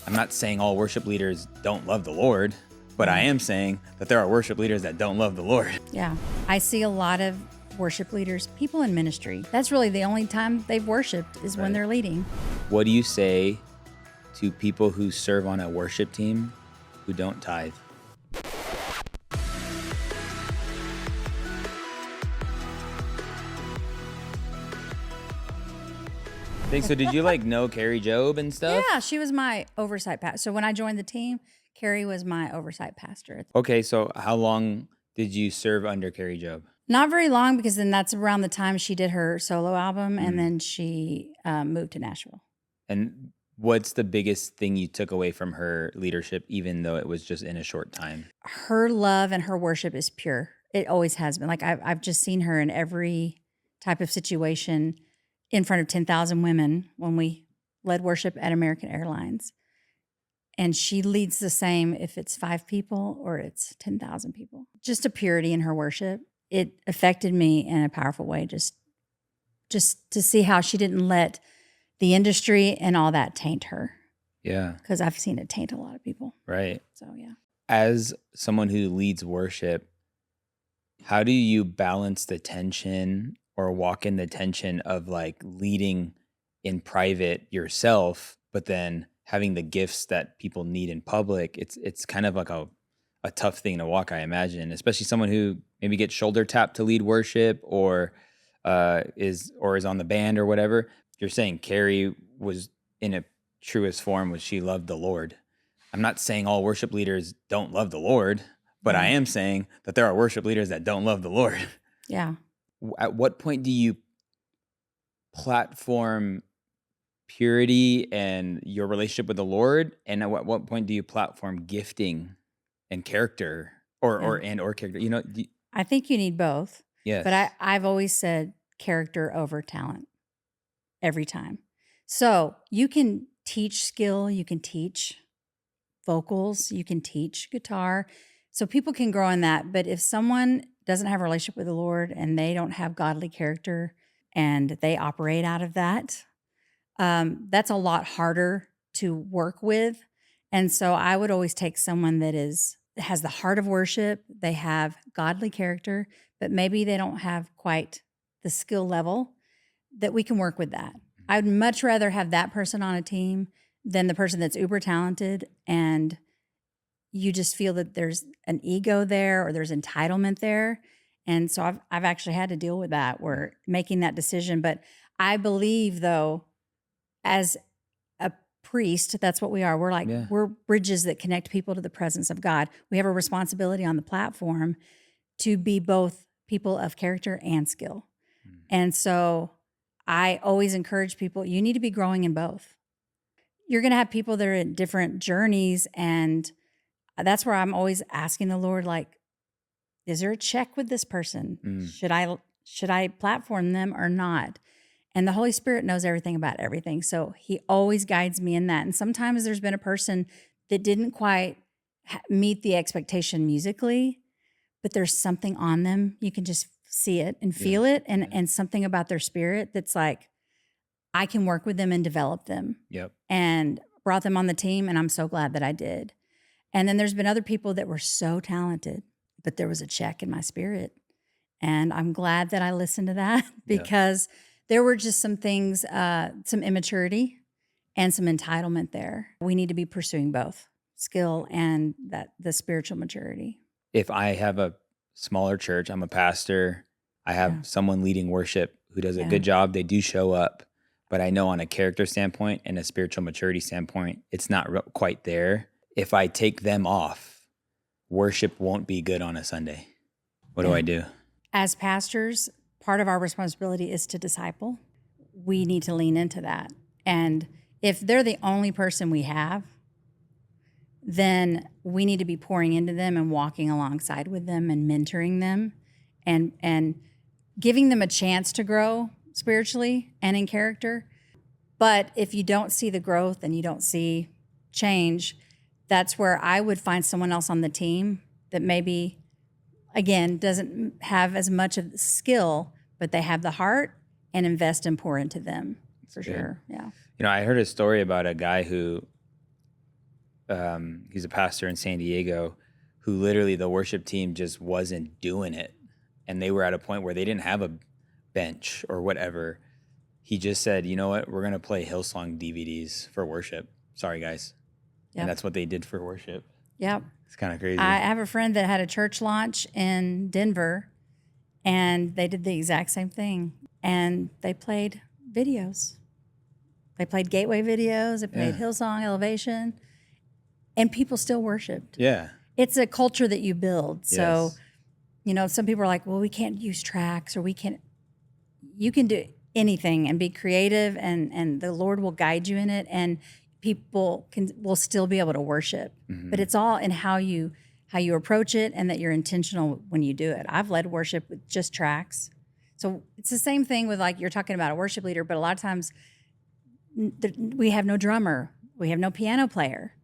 I'm not saying all worship leaders don't love the Lord, but I am saying that there are worship leaders that don't love the Lord. Yeah. I see a lot of worship leaders, people in ministry. That's really the only time they've worshiped is when they're leading. What do you say to people who serve on a worship team who don't tithe? So did you know Kari Jobe and stuff? Yeah, she was my oversight pastor. So when I joined the team, Kari was my oversight pastor. Okay, so how long did you serve under Kari Jobe? Not very long, because then that's around the time she did her solo album, and then she moved to Nashville. And what's the biggest thing you took away from her leadership, even though it was just in a short time? Her love and her worship is pure. It always has been. I've just seen her in every type of situation in front of 10,000 women when we led worship at American Airlines. And she leads the same if it's 5 people or it's 10,000 people. Just a purity in her worship. It affected me in a powerful way, just to see how she didn't let the industry and all that taint her. Yeah. Because I've seen it taint a lot of people. Right. So, yeah. As someone who leads worship, how do you balance the tension or walk in the tension of leading in private yourself, but then having the gifts that people need in public? It's kind of like a tough thing to walk, I imagine, especially someone who maybe gets shoulder tapped to lead worship or is on the band or whatever. You're saying Kari was in a truest form, was she loved the Lord. I'm not saying all worship leaders don't love the Lord, but I am saying that there are worship leaders that don't love the Lord. Yeah. At what point do you platform purity and your relationship with the Lord? And at what point do you platform gifting and character or character? I think you need both. Yes. But I've always said character over talent every time. So you can teach skill, you can teach vocals, you can teach guitar. So people can grow in that. But if someone doesn't have a relationship with the Lord and they don't have godly character and they operate out of that, that's a lot harder to work with. And so I would always take someone that has the heart of worship, they have godly character, but maybe they don't have quite the skill level, that we can work with that. I would much rather have that person on a team than the person that's uber talented and you just feel that there's an ego there or there's entitlement there. And so I've actually had to deal with that. We're making that decision. But I believe, though, as a priest, that's what we are. We're bridges that connect people to the presence of God. We have a responsibility on the platform to be both people of character and skill. And so I always encourage people, you need to be growing in both. You're going to have people that are in different journeys, and that's where I'm always asking the Lord, is there a check with this person? Should I platform them or not? And the Holy Spirit knows everything about everything. So he always guides me in that. And sometimes there's been a person that didn't quite meet the expectation musically, but there's something on them. You can just see it and feel it. And something about their spirit that's I can work with them and develop them. Yep. And brought them on the team. And I'm so glad that I did. And then there's been other people that were so talented, but there was a check in my spirit. And I'm glad that I listened to that because there were just some things, some immaturity and some entitlement there. We need to be pursuing both skill and the spiritual maturity. If I have a smaller church, I'm a pastor, I have someone leading worship who does a good job, they do show up, but I know on a character standpoint and a spiritual maturity standpoint, it's not quite there. If I take them off, worship won't be good on a Sunday. What do I do? As pastors, part of our responsibility is to disciple. We need to lean into that. And if they're the only person we have, then we need to be pouring into them and walking alongside with them and mentoring them and giving them a chance to grow spiritually and in character. But if you don't see the growth and you don't see change, that's where I would find someone else on the team that maybe, again, doesn't have as much of the skill, but they have the heart, and invest and pour into them for sure. Yeah. I heard a story about a guy who he's a pastor in San Diego, who literally the worship team just wasn't doing it. And they were at a point where they didn't have a bench or whatever. He just said, you know what, we're going to play Hillsong DVDs for worship. Sorry, guys. And Yep. that's what they did for worship. Yep. It's kind of crazy. I have a friend that had a church launch in Denver, and they did the exact same thing. And they played videos. They played Gateway videos. They played Hillsong Elevation, and people still worshiped. Yeah. It's a culture that you build. So, Yes. you know, some people are like, well, we can't use tracks, or we can't. You can do anything and be creative, and the Lord will guide you in it, and people will still be able to worship. But it's all in how you approach it, and that you're intentional when you do it. I've led worship with just tracks. So it's the same thing with, like, you're talking about a worship leader, but a lot of times we have no drummer, we have no piano player,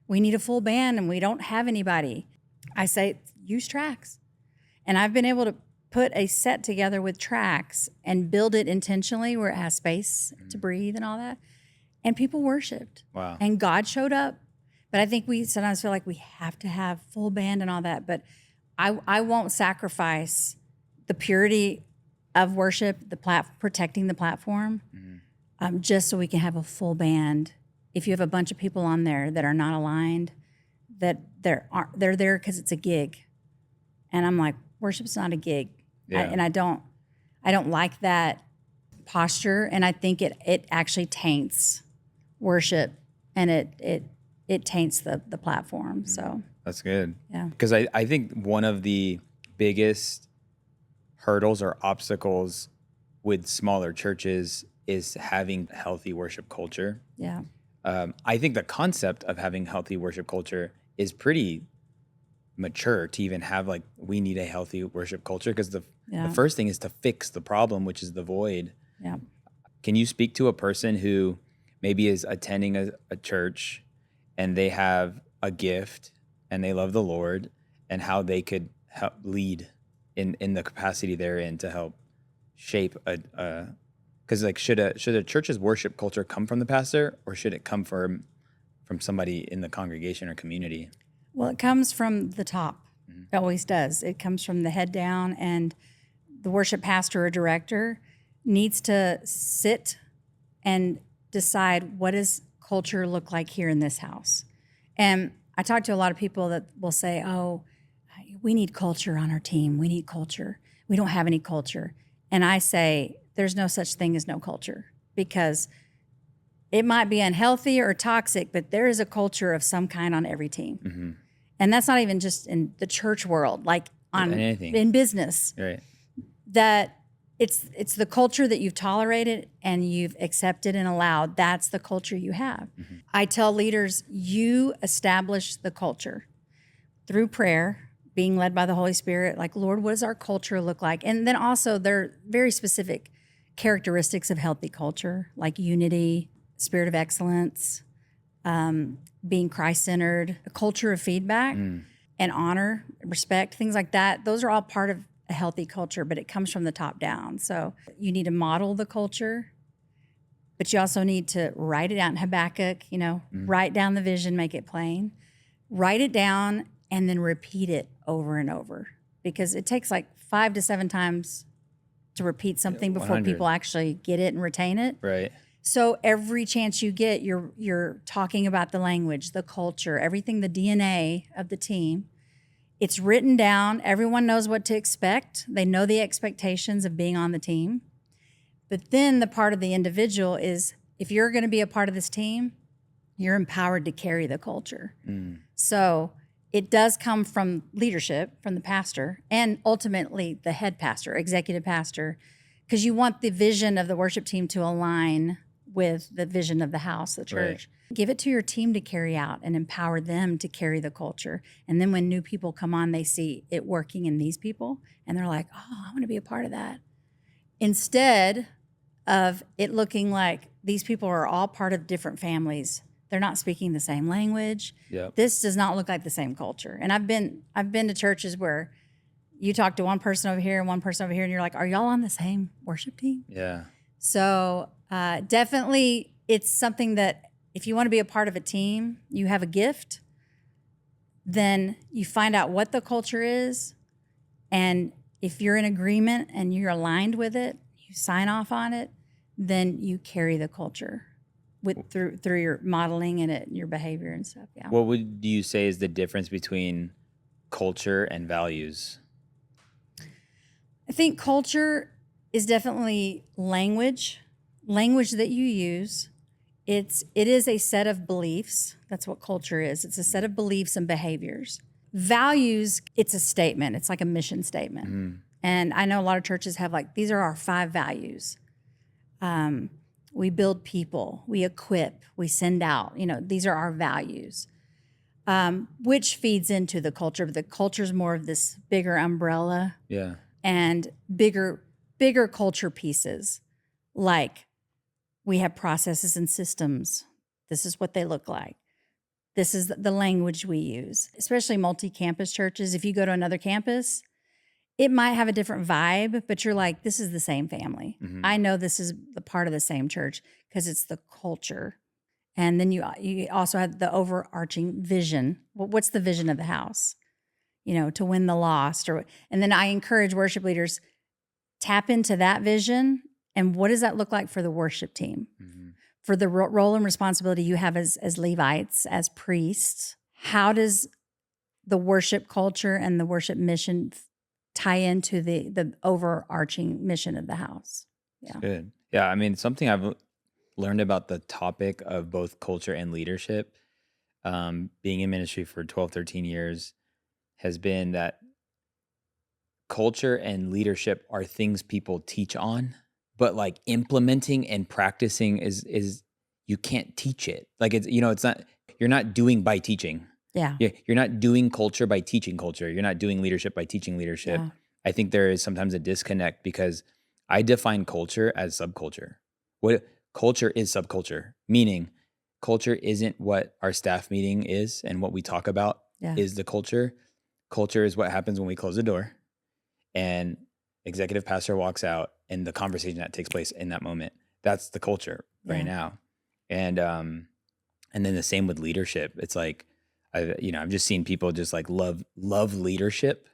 we need a full band, and we don't have anybody. I say, use tracks. And I've been able to put a set together with tracks and build it intentionally where it has space to breathe and all that. And people worshiped. Wow. And God showed up. But I think we sometimes feel like we have to have full band and all that. But I won't sacrifice the purity of worship, protecting the platform, just so we can have a full band. If you have a bunch of people on there that are not aligned, that they're there because it's a gig. And I'm like, worship's not a gig. Yeah. I don't like that posture. And I think it actually taints worship, and it taints the platform. So That's good. yeah. Because I think one of the biggest hurdles or obstacles with smaller churches is having healthy worship culture. Yeah. I think the concept of having healthy worship culture is pretty mature to even have, like, we need a healthy worship culture, because the first thing is to fix the problem, which is the void. Yeah. Can you speak to a person who maybe is attending a church and they have a gift and they love the Lord, and how they could help lead in the capacity they're in to help shape because, like, should a church's worship culture come from the pastor, or should it come from somebody in the congregation or community? Well, it comes from the top. It always does. It comes from the head down, and the worship pastor or director needs to sit and decide, what does culture look like here in this house? And I talk to a lot of people that will say, oh, we need culture on our team. We need culture. We don't have any culture. And I say, there's no such thing as no culture, because it might be unhealthy or toxic, but there is a culture of some kind on every team. And that's not even just in the church world, like in business. Right. That it's the culture that you've tolerated and you've accepted and allowed. That's the culture you have. I tell leaders, you establish the culture through prayer, being led by the Holy Spirit. Like, Lord, what does our culture look like? And then also there are very specific characteristics of healthy culture, like unity, spirit of excellence, being Christ-centered, a culture of feedback and honor, respect, things like that. Those are all part of a healthy culture, but it comes from the top down. So you need to model the culture, but you also need to write it out in Habakkuk, write down the vision, make it plain, write it down, and then repeat it over and over, because it takes like 5 to 7 times to repeat something before 100. people actually get it and retain it. Right. So every chance you get, you're talking about the language, the culture, everything, the DNA of the team. It's written down. Everyone knows what to expect. They know the expectations of being on the team. But then the part of the individual is, if you're going to be a part of this team, you're empowered to carry the culture. So it does come from leadership, from the pastor, and ultimately the head pastor, executive pastor, because you want the vision of the worship team to align with the vision of the house, the church. Right. Give it to your team to carry out and empower them to carry the culture. And then when new people come on, they see it working in these people, and they're like, oh, I want to be a part of that. Instead of it looking like these people are all part of different families, they're not speaking the same language. Yep. This does not look like the same culture. And I've been to churches where you talk to one person over here and one person over here, and you're like, are y'all on the same worship team? Yeah. So definitely it's something that if you want to be a part of a team, you have a gift, then you find out what the culture is. And if you're in agreement and you're aligned with it, you sign off on it, then you carry the culture through your modeling and your behavior and stuff. Yeah. What would you say is the difference between culture and values? I think culture is definitely language that you use. It is a set of beliefs. That's what culture is. It's a set of beliefs and behaviors. Values, it's a statement. It's like a mission statement. And I know a lot of churches have like, these are our 5 values. We build people, we equip, we send out. These are our values, which feeds into the culture. But the culture is more of this bigger umbrella. Yeah. And bigger culture pieces, like we have processes and systems. This is what they look like. This is the language we use, especially multi-campus churches. If you go to another campus, it might have a different vibe, but you're like, this is the same family. I know this is the part of the same church because it's the culture. And then you also have the overarching vision. What's the vision of the house? To win the lost. And then I encourage worship leaders, tap into that vision. And what does that look like for the worship team? For the role and responsibility you have as Levites, as priests? How does the worship culture and the worship mission tie into the overarching mission of the house? Yeah. Good. Yeah. I mean, something I've learned about the topic of both culture and leadership, being in ministry for 12, 13 years, has been that culture and leadership are things people teach on, but like implementing and practicing is you can't teach it. Like it's not, you're not doing by teaching. Yeah. You're not doing culture by teaching culture. You're not doing leadership by teaching leadership. Yeah. I think there is sometimes a disconnect because I define culture as subculture. What culture is subculture, meaning culture isn't what our staff meeting is and what we talk about is the culture. Culture is what happens when we close the door and executive pastor walks out and the conversation that takes place in that moment. That's the culture right now. And then the same with leadership. It's like, I've just seen people just like love leadership,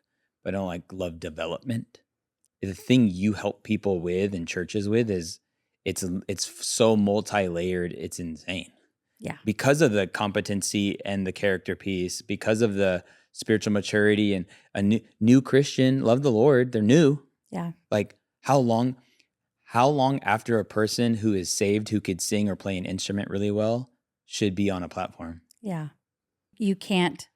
but don't like love development. The thing you help people with and churches with is it's so multi-layered. It's insane. Yeah. Because of the competency and the character piece, because of the spiritual maturity and a new Christian, love the Lord, they're new. Yeah. Like how long after a person who is saved, who could sing or play an instrument really well, should be on a platform? Yeah. You can't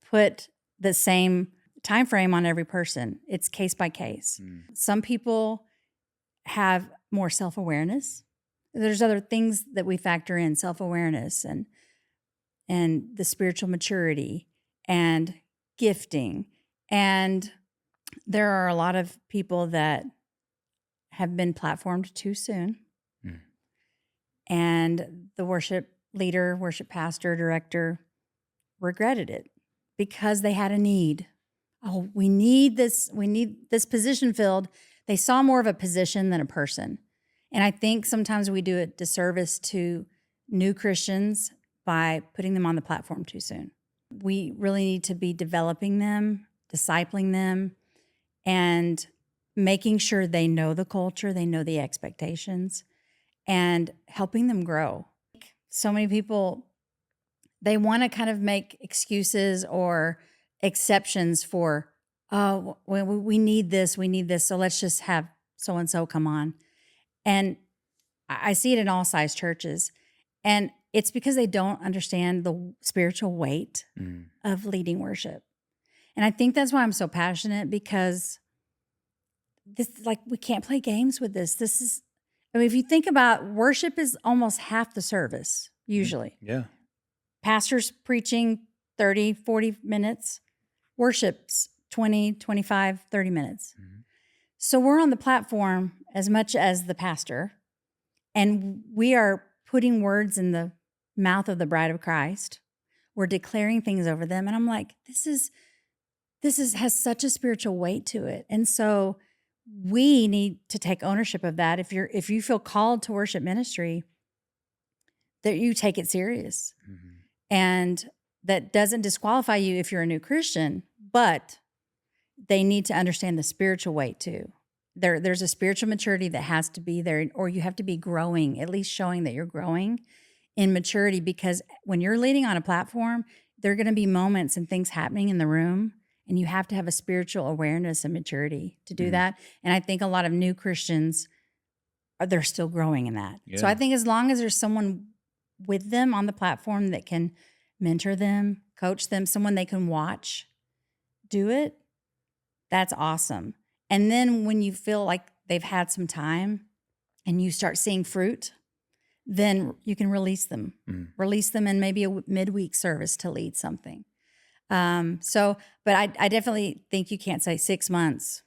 put the same time frame on every person. It's case by case. Some people have more self-awareness. There's other things that we factor in, self-awareness and the spiritual maturity and gifting. And there are a lot of people that have been platformed too soon. And the worship leader, worship pastor, director regretted it because they had a need. Oh, we need this position filled. They saw more of a position than a person. And I think sometimes we do a disservice to new Christians by putting them on the platform too soon. We really need to be developing them, discipling them, and making sure they know the culture, they know the expectations, and helping them grow. So many people, they want to kind of make excuses or exceptions for, oh, we need this, so let's just have so-and-so come on. And I see it in all size churches. And it's because they don't understand the spiritual weight of leading worship. And I think that's why I'm so passionate, because we can't play games with this. If you think about worship is almost half the service, usually. Yeah. Pastors preaching 30, 40 minutes, worship's 20, 25, 30 minutes. So we're on the platform as much as the pastor, and we are putting words in the mouth of the bride of Christ. We're declaring things over them. And I'm like, this has such a spiritual weight to it. And so we need to take ownership of that. If you feel called to worship ministry, that you take it serious. Mhm. And that doesn't disqualify you if you're a new Christian, but they need to understand the spiritual weight too. There's a spiritual maturity that has to be there, or you have to be growing, at least showing that you're growing in maturity, because when you're leading on a platform, there are going to be moments and things happening in the room, and you have to have a spiritual awareness and maturity to do Mhm. that. And I think a lot of new Christians they're still growing in that. So I Yeah. think as long as there's someone with them on the platform that can mentor them, coach them, someone they can watch do it, that's awesome. And then when you feel like they've had some time and you start seeing fruit, then you can release them. Mhm. Release them in maybe a midweek service to lead something. But I definitely think you can't say 6 months,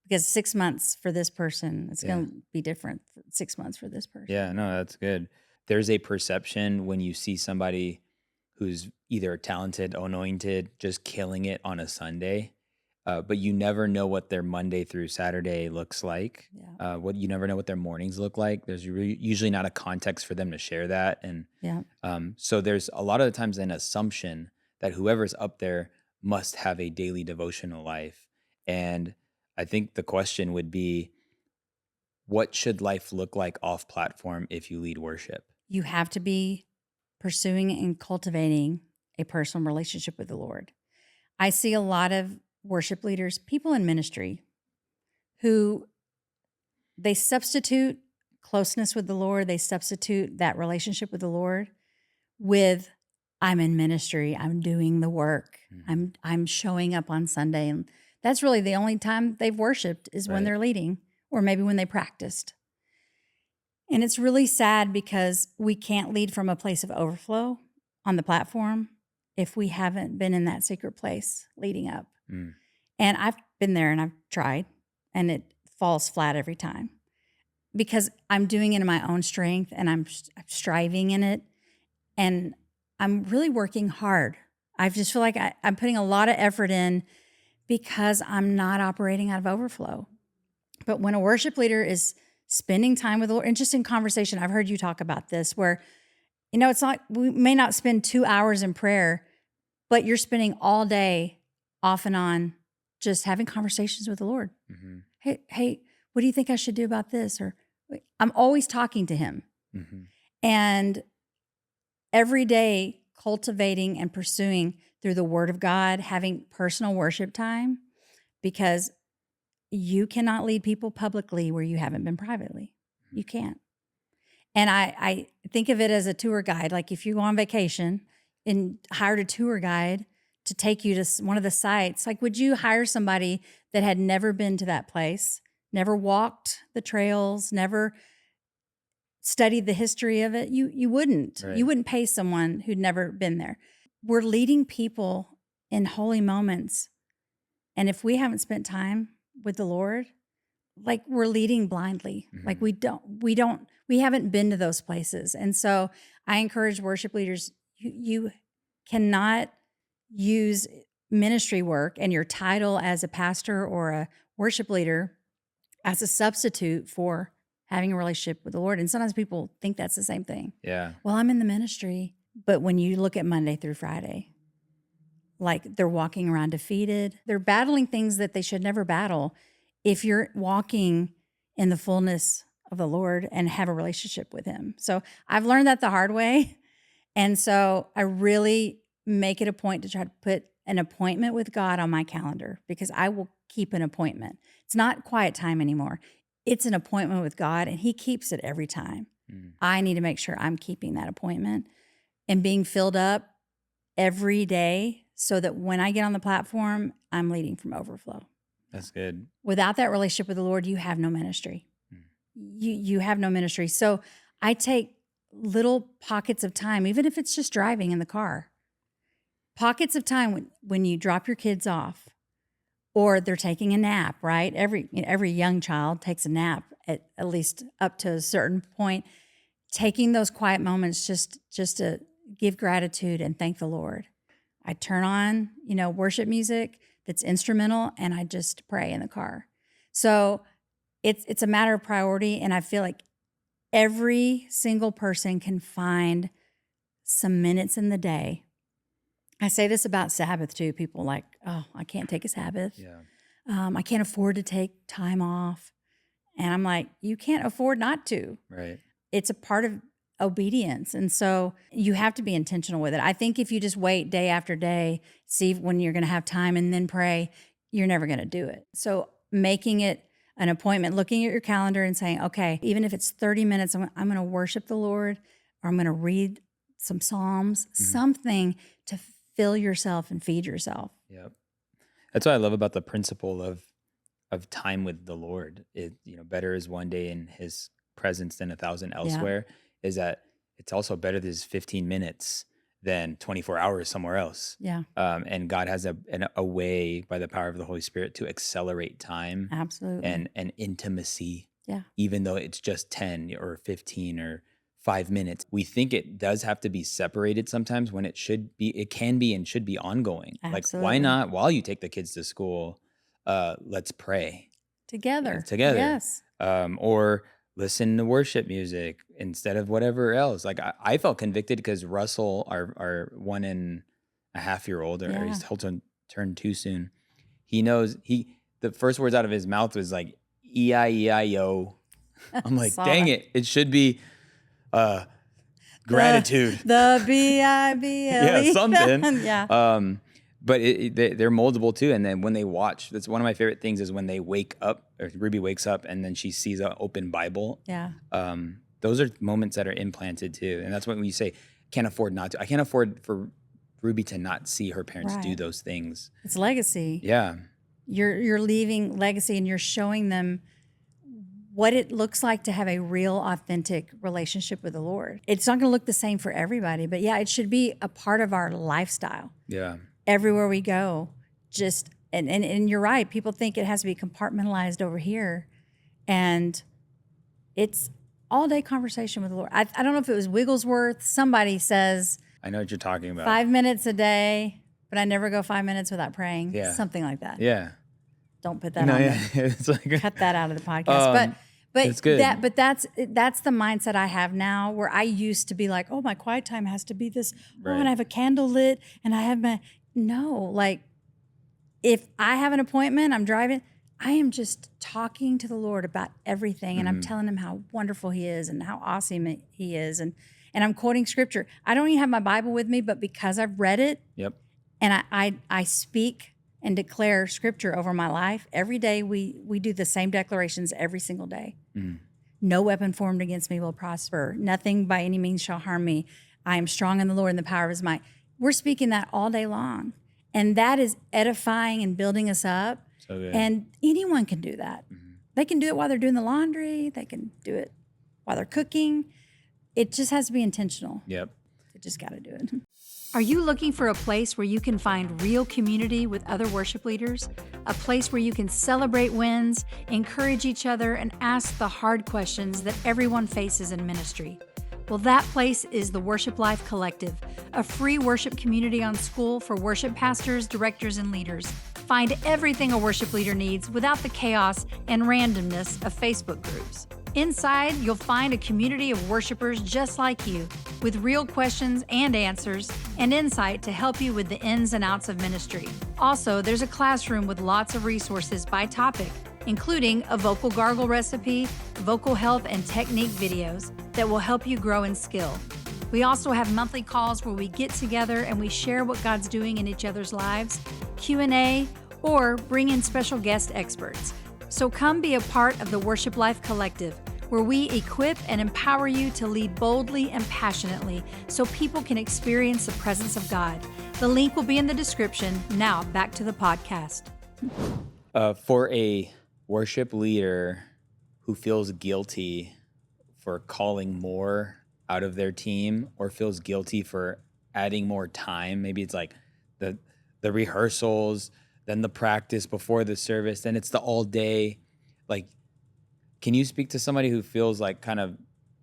because 6 months for this person, it's Yeah. going to be different. 6 months for this Yeah, person. no, that's good. There's a perception when you see somebody who's either talented, anointed, just killing it on a Sunday, but you never know what their Monday through Saturday looks like. Yeah. What you never know what their mornings look like. There's usually not a context for them to share that, and Yeah. so there's a lot of the times an assumption that whoever's up there must have a daily devotional life, and I think the question would be, what should life look like off platform if you lead worship? You have to be pursuing and cultivating a personal relationship with the Lord. I see a lot of worship leaders, people in ministry, who they substitute closeness with the Lord, they substitute that relationship with the Lord with I'm in ministry, I'm doing the work. Mhm. I'm showing up on Sunday, and that's really the only time they've worshiped is when Right. they're leading or maybe when they practiced. And it's really sad because we can't lead from a place of overflow on the platform if we haven't been in that secret place leading up. Mm. And I've been there and I've tried, and it falls flat every time because I'm doing it in my own strength and I'm striving in it. And I'm really working hard. I just feel like I'm putting a lot of effort in because I'm not operating out of overflow. But when a worship leader is spending time with the Lord, and just in conversation, I've heard you talk about this where, it's not, we may not spend 2 hours in prayer, but you're spending all day off and on just having conversations with the Lord. Mhm. Hey, what do you think I should do about this? Or I'm always talking to him. Mhm. And every day cultivating and pursuing through the word of God, having personal worship time, because you cannot lead people publicly where you haven't been privately. You can't. And I think of it as a tour guide. Like if you go on vacation and hired a tour guide to take you to one of the sites, like would you hire somebody that had never been to that place, never walked the trails, never studied the history of it? You wouldn't. You Right. wouldn't pay someone who'd never been there. We're leading people in holy moments. And if we haven't spent time with the Lord, like we're leading blindly. Like Mhm. we haven't been to those places. And so I encourage worship leaders, you cannot use ministry work and your title as a pastor or a worship leader as a substitute for having a relationship with the Lord. And sometimes people think that's the same thing. Yeah. Well, I'm in the ministry, but when you look at Monday through Friday, like they're walking around defeated. They're battling things that they should never battle if you're walking in the fullness of the Lord and have a relationship with Him. So I've learned that the hard way. And so I really make it a point to try to put an appointment with God on my calendar because I will keep an appointment. It's not quiet time anymore. It's an appointment with God, and He keeps it every time. Mm. I need to make sure I'm keeping that appointment and being filled up every day so that when I get on the platform, I'm leading from overflow. Yeah. That's good. Without that relationship with the Lord, you have no ministry. Mm. You have no ministry. So I take little pockets of time, even if it's just driving in the car, pockets of time when you drop your kids off or they're taking a nap, right? Every young child takes a nap at least up to a certain point. Taking those quiet moments just to give gratitude and thank the Lord. I turn on, worship music that's instrumental and I just pray in the car. So it's a matter of priority, and I feel like Every single person can find some minutes in the day. I say this about Sabbath too. People like, oh, I can't take a Sabbath. Yeah. I can't afford to take time off. And I'm like, you can't afford not to. Right. It's a part of obedience. And so you have to be intentional with it. I think if you just wait day after day, see when you're going to have time and then pray, you're never going to do it. So making it an appointment, looking at your calendar and saying, okay, even if it's 30 minutes, I'm going to worship the Lord, or I'm going to read some Psalms, something to fill yourself and feed yourself. Yep. That's what I love about the principle of time with the Lord. It, better is one day in his presence than 1,000 elsewhere, is that it's also better than 15 minutes than 24 hours somewhere else. Yeah. And God has a way by the power of the Holy Spirit to accelerate time Absolutely. and intimacy. Yeah. Even though it's just 10 or 15 or 5 minutes. We think it does have to be separated sometimes when it can be and should be ongoing. Like, why Absolutely. not, while you take the kids to school, let's pray Together. together. Yes. Or listen to worship music instead of whatever else. Like, I felt convicted because Russell, our 1.5-year-old, or Yeah. he's turn 2 soon. He knows the first words out of his mouth was like E-I-E-I-O. I'm like, dang it. It should be gratitude. The B-I-B-L-E. Yeah, something. Yeah. But they're moldable too. And then when they watch, that's one of my favorite things is when they wake up, or Ruby wakes up and then she sees an open Bible. Yeah. Those are moments that are implanted too. And that's when you say, can't afford not to. I can't afford for Ruby to not see her parents do Right. those things. It's legacy. Yeah. You're leaving legacy, and you're showing them what it looks like to have a real, authentic relationship with the Lord. It's not going to look the same for everybody, but yeah, it should be a part of our lifestyle. Yeah. Everywhere we go, and you're right. People think it has to be compartmentalized over here, and it's all day conversation with the Lord. I don't know if it was Wigglesworth. Somebody says, I know what you're talking about. 5 minutes a day, but I never go 5 minutes without praying. Yeah. Something like that. Yeah. Don't put that No, on yeah. there. It's like, Cut that out of the podcast. But it's good. That's the mindset I have now, where I used to be like, oh, my quiet time has to be this. Right. Oh, and I have a candle lit, and I have like, if I have an appointment, I'm driving, I am just talking to the Lord about everything, and I'm telling him how wonderful he is and how awesome he is, and I'm quoting scripture. I don't even have my Bible with me, but because I've read it, Yep. and I speak and declare scripture over my life every day. We do the same declarations every single day. No weapon formed against me will prosper. Nothing by any means shall harm me. I am strong in the Lord and the power of his might. We're speaking that all day long. And that is edifying and building us up. So good. And anyone can do that. They can do it while they're doing the laundry. They can do it while they're cooking. It just has to be intentional. Yep. They just got to do it. Are you looking for a place where you can find real community with other worship leaders? A place where you can celebrate wins, encourage each other, and ask the hard questions that everyone faces in ministry? Well, that place is the Worship Life Collective, a free worship community on School for worship pastors, directors, and leaders. Find everything a worship leader needs without the chaos and randomness of Facebook groups. Inside, you'll find a community of worshipers just like you, with real questions and answers and insight to help you with the ins and outs of ministry. Also, there's a classroom with lots of resources by topic, including a vocal gargle recipe, vocal health and technique videos that will help you grow in skill. We also have monthly calls where we get together and we share what God's doing in each other's lives, Q&A, or bring in special guest experts. So come be a part of the Worship Life Collective, where we equip and empower you to lead boldly and passionately so people can experience the presence of God. The link will be in the description. Now, back to the podcast. For a worship leader who feels guilty for calling more out of their team, or feels guilty for adding more time, maybe it's like the rehearsals, then the practice before the service, then it's the all day. Like, can you speak to somebody who feels like kind of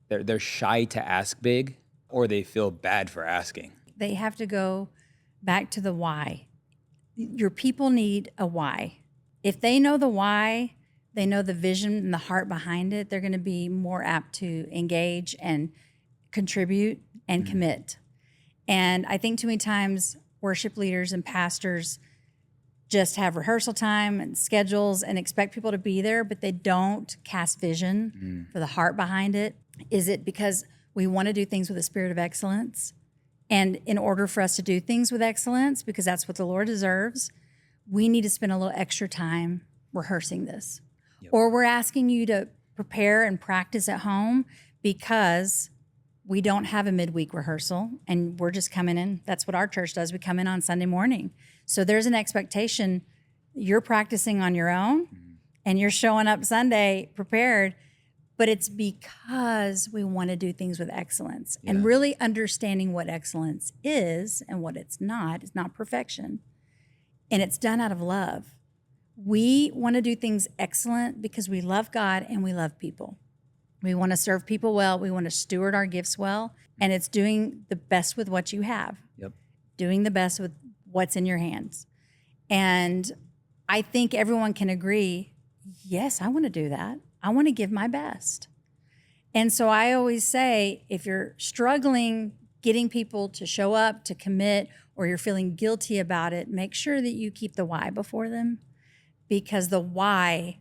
they're shy to ask big, or they feel bad for asking? They have to go back to the why. Your people need a why. If they know the why, they know the vision and the heart behind it, they're going to be more apt to engage and contribute and commit. And I think too many times worship leaders and pastors just have rehearsal time and schedules and expect people to be there, but they don't cast vision for the heart behind it. Is it because we want to do things with a spirit of excellence? And in order for us to do things with excellence, because that's what the Lord deserves, we need to spend a little extra time rehearsing this. Yep. Or we're asking you to prepare and practice at home because we don't have a midweek rehearsal and we're just coming in. That's what our church does. We come in on Sunday morning. So there's an expectation. You're practicing on your own and you're showing up Sunday prepared, but it's because we want to do things with excellence and really understanding what excellence is and what it's not. It's not perfection. And it's done out of love. We want to do things excellent because we love God and we love people. We want to serve people well. We want to steward our gifts well. And it's doing the best with what you have. Yep. Doing the best with what's in your hands. And I think everyone can agree, yes, I want to do that. I want to give my best. And so I always say, if you're struggling getting people to show up, to commit, or you're feeling guilty about it, make sure that you keep the why before them, because the why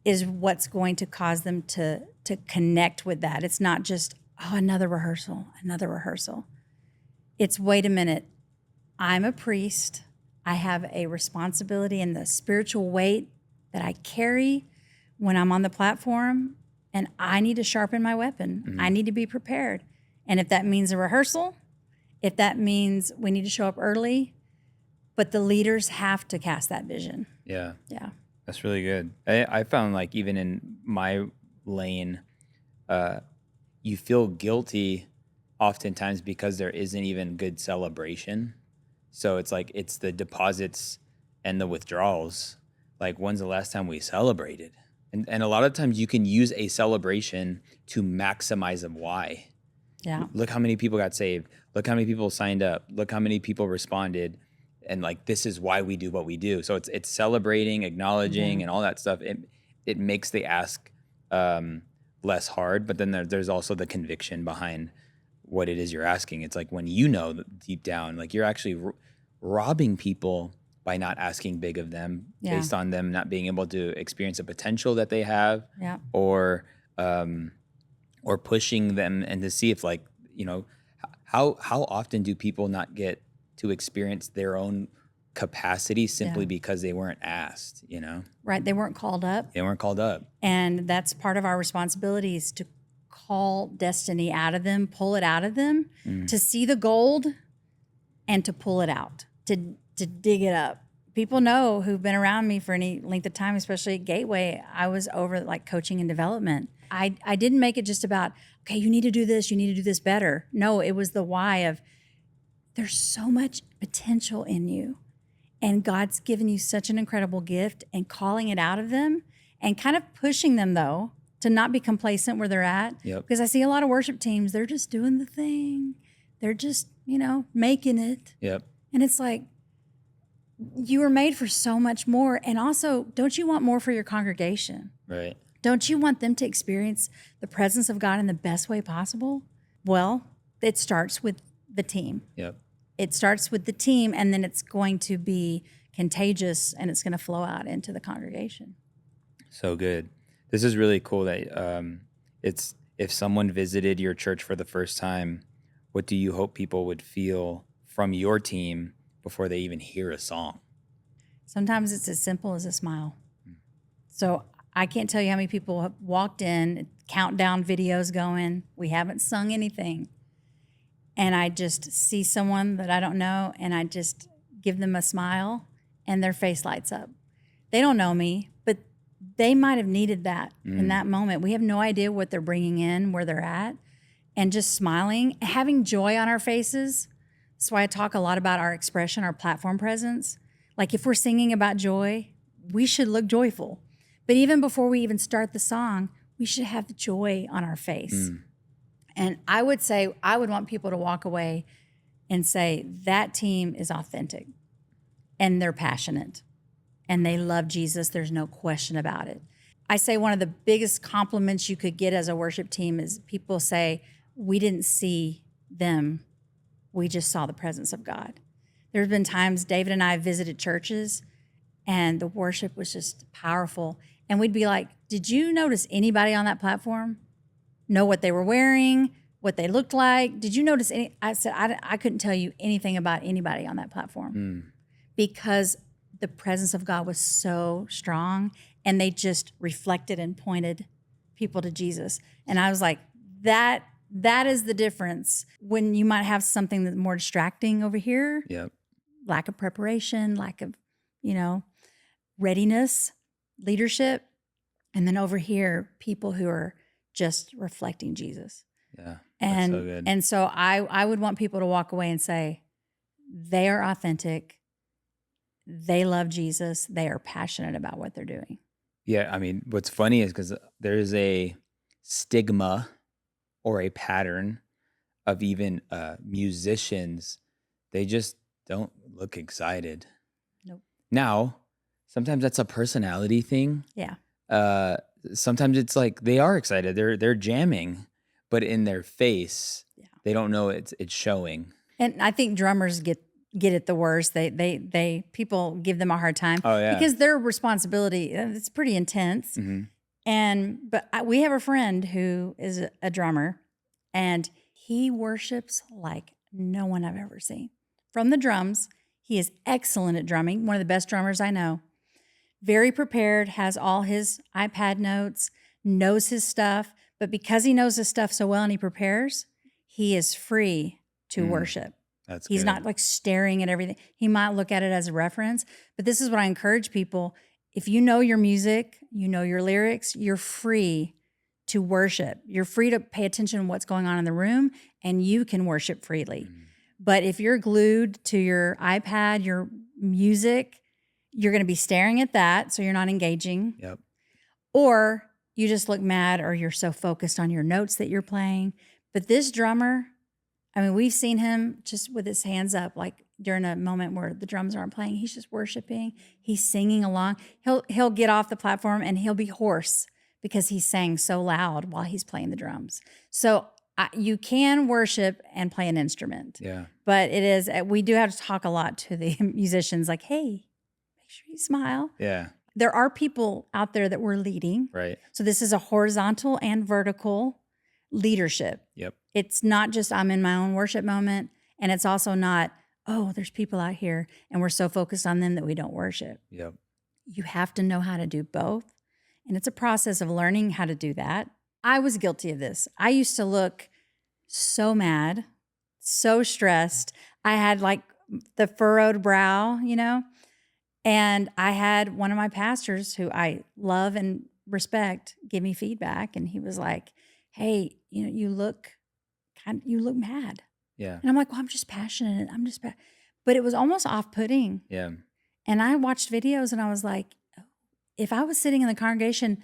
is what's going to cause them to connect with that. It's not just, oh, another rehearsal. It's, wait a minute, I'm a priest. I have a responsibility and the spiritual weight that I carry when I'm on the platform, and I need to sharpen my weapon. I need to be prepared. And if that means a rehearsal, if that means we need to show up early, but the leaders have to cast that vision. Yeah. Yeah. That's really good. I found like even in my lane, you feel guilty oftentimes because there isn't even good celebration. So it's like it's the deposits and the withdrawals. Like, when's the last time we celebrated? And a lot of times you can use a celebration to maximize a why. Yeah. Look how many people got saved. Look how many people signed up. Look how many people responded. And like, this is why we do what we do. So it's celebrating, acknowledging, and all that stuff. It makes the ask less hard. But then there's also the conviction behind what it is you're asking. It's like when you know that deep down, like you're actually robbing people by not asking big of them based on them not being able to experience the potential that they have, or pushing them and to see if, like, you know, how often do people not get to experience their own capacity simply because they weren't asked, you know? Right. They weren't called up. They weren't called up. And that's part of our responsibility, is to call destiny out of them, pull it out of them, to see the gold and to pull it out, to dig it up. People know, who've been around me for any length of time, especially at Gateway, I was over like coaching and development. I didn't make it just about, okay, you need to do this, you need to do this better. No, it was the why of, there's so much potential in you. And God's given you such an incredible gift, and calling it out of them and kind of pushing them, though, to not be complacent where they're at. Yep. Because I see a lot of worship teams, they're just doing the thing. They're just, making it. Yep. And it's like, you were made for so much more. And also, don't you want more for your congregation? Right. Don't you want them to experience the presence of God in the best way possible? Well, it starts with the team. Yep. It starts with the team, and then it's going to be contagious, and it's going to flow out into the congregation. So good. This is really cool that it's, if someone visited your church for the first time, what do you hope people would feel from your team before they even hear a song? Sometimes it's as simple as a smile. So I can't tell you how many people have walked in, countdown videos going, we haven't sung anything. And I just see someone that I don't know, and I just give them a smile, and their face lights up. They don't know me, but they might have needed that in that moment. We have no idea what they're bringing in, where they're at, and just smiling, having joy on our faces. That's why I talk a lot about our expression, our platform presence. Like, if we're singing about joy, we should look joyful. But even before we even start the song, we should have the joy on our face. And I would say, I would want people to walk away and say, that team is authentic, and they're passionate, and they love Jesus. There's no question about it. I say one of the biggest compliments you could get as a worship team is people say, we didn't see them, we just saw the presence of God. There's been times David and I visited churches and the worship was just powerful. And we'd be like, did you notice anybody on that platform? Know what they were wearing, what they looked like? Did you notice any? I said, I couldn't tell you anything about anybody on that platform because the presence of God was so strong and they just reflected and pointed people to Jesus. And I was like, that is the difference when you might have something that's more distracting over here, Yep. lack of preparation, lack of, readiness, leadership. And then over here, people who are just reflecting Jesus. Yeah. That's so And good. and so I would want people to walk away and say, they are authentic. They love Jesus. They are passionate about what they're doing. Yeah. I mean, what's funny is because there's a stigma or a pattern of even musicians, they just don't look excited. Nope. Now, sometimes that's a personality thing. Yeah. Sometimes it's like they are excited. They're jamming, but in their face, they don't know it's showing. And I think drummers get it the worst. They people give them a hard time because their responsibility, it's pretty intense. But we have a friend who is a drummer and he worships like no one I've ever seen. From the drums, he is excellent at drumming, one of the best drummers I know. Very prepared, has all his iPad notes, knows his stuff. But because he knows his stuff so well and he prepares, he is free to worship. He's not like staring at everything. He might look at it as a reference. But this is what I encourage people. If you know your music, you know your lyrics, you're free to worship. You're free to pay attention to what's going on in the room and you can worship freely. But if you're glued to your iPad, your music, you're going to be staring at that, so you're not engaging. Yep. Or you just look mad or you're so focused on your notes that you're playing. But this drummer, I mean, we've seen him just with his hands up, like during a moment where the drums aren't playing, he's just worshiping. He's singing along. He'll get off the platform and he'll be hoarse because he's sang so loud while he's playing the drums. So you can worship and play an instrument. Yeah. But we do have to talk a lot to the musicians like, hey, make sure you smile. Yeah. There are people out there that we're leading. Right. So this is a horizontal and vertical leadership. Yep. It's not just I'm in my own worship moment. And it's also not, oh, there's people out here and we're so focused on them that we don't worship. Yep. You have to know how to do both. And it's a process of learning how to do that. I was guilty of this. I used to look so mad, so stressed. I had like the furrowed brow, and I had one of my pastors who I love and respect give me feedback. And he was like, hey, you look mad. Yeah. And I'm like, well, I'm just passionate. But it was almost off-putting. Yeah. And I watched videos and I was like, if I was sitting in the congregation,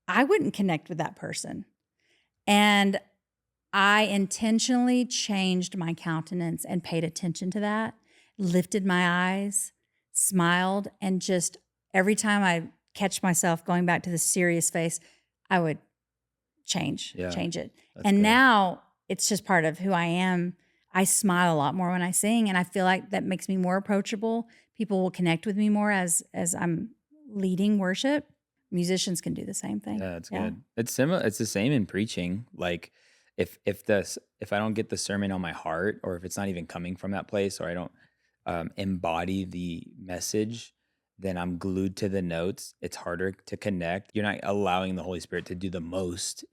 I wouldn't connect with that person. And I intentionally changed my countenance and paid attention to that, lifted my eyes, smiled, and just every time I catch myself going back to the serious face, I would change it. That's And good. now it's just part of who I am. I smile a lot more when I sing, and I feel like that makes me more approachable. People will connect with me more as I'm leading worship. Musicians can do the same thing. Yeah, that's good. It's similar. It's the same in preaching. Like if I don't get the sermon on my heart, or if it's not even coming from that place, or I don't embody the message, then I'm glued to the notes. It's harder to connect. You're not allowing the Holy Spirit to do the most.